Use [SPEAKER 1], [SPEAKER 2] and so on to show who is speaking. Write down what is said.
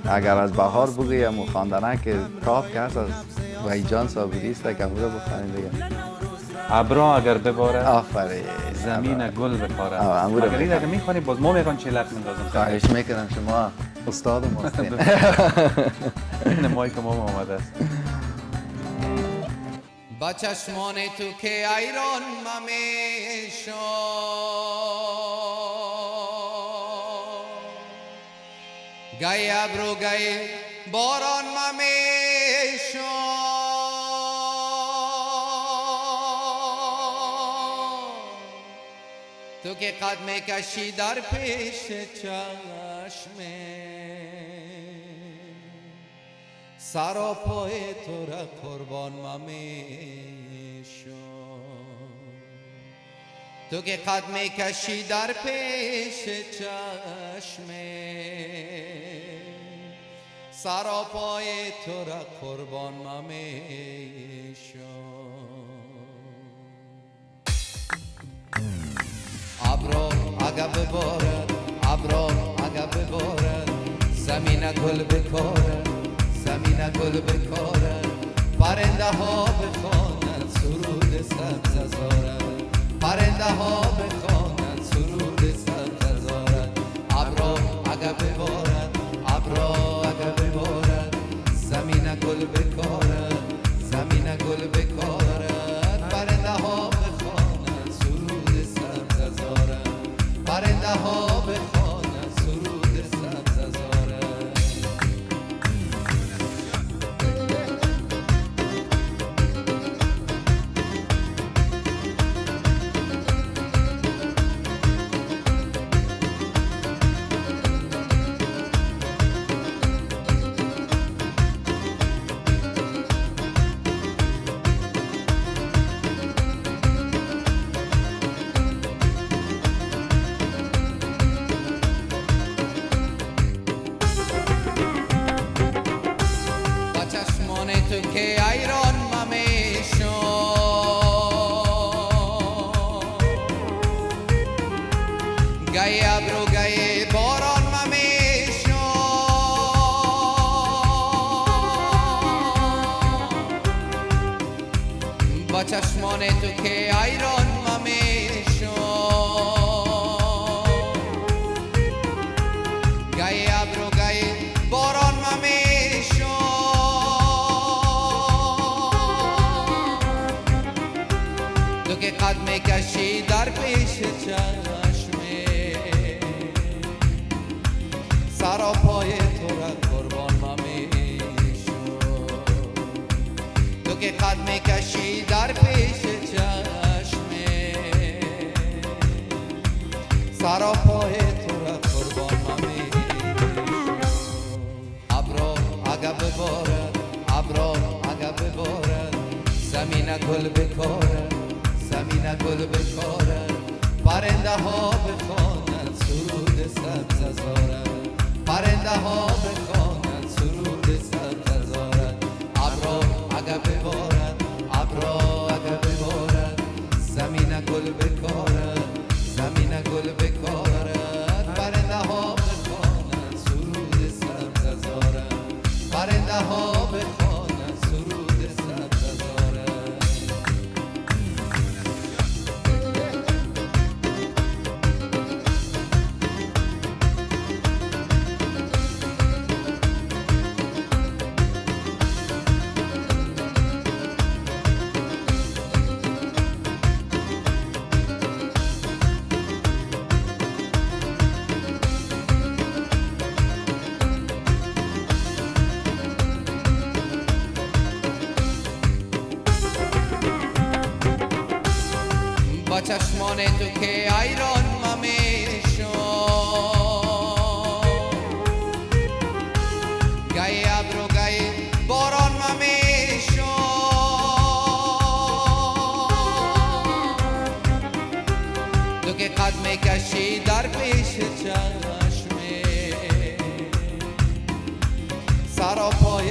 [SPEAKER 1] اگر از بهار بگویم و خواندنه که کاف که هست از ویجان صابری است که همون رو بخوانیم دیگه.
[SPEAKER 2] ابرا اگر بباره
[SPEAKER 1] آفرین.
[SPEAKER 2] زمین گل بخوره.
[SPEAKER 1] امور
[SPEAKER 2] اگر این اگر میخوانی باز ما میخوان چلک مندازم.
[SPEAKER 1] خواهش میکنم شما استاد ماستین.
[SPEAKER 2] این مایی که ما آمده است.
[SPEAKER 3] با چشمان تو که ایران ممیشو گای ابرو گای باران ممیشو تو که قدم کشی در پیش چشمه سر و پای تو را قربان ممیشو تو که قدم کشی در پیش چشمه سر و پای تو را قربان ممیشو ابرو اگه ببارد ابرو اگه ببارد زمین گل بکارد زمین گل بکارد پرنده ها بخوانند سرود سبززارد پرنده ها بخوانند سرود سبززارد ابرو اگه ببارد ابرو اگه ببارد زمین گل بکارد زمین گل بکارد پرنده ها بخوانند سرود سبززارد پرنده ها بخوانند سرود سبززارد تو که ایران ممیشو گای ابرو گای باران ممیشو با چشمان تو که ایران ممیشو گای ابرو گای باران ممیشو تو که قدم کشی در پیش چشمه سر و پای تو را قربان ممیشو تو که قدم کشی در پیش چشمه سر و پای تو را قربان ممیشو ابرو اگه ببارد ابرو اگه ببارد زمین گل بکارد زمین گل بکارد پرنده ها بخوانند سرود سبززارد پرنده ها بخوانند سرود سبززارد ابرو اگه ببارد ابرو اگه ببارد زمین گل بکارد زمین گل بکارد پرنده ها بخوانند سرود سبززارد پرنده ها بخوانند سرود سبززارد با چشمان تو که ایران ممیشو گای ابرو گای باران ممیشو تو که قدم کشی در پیش چشمه سر و پای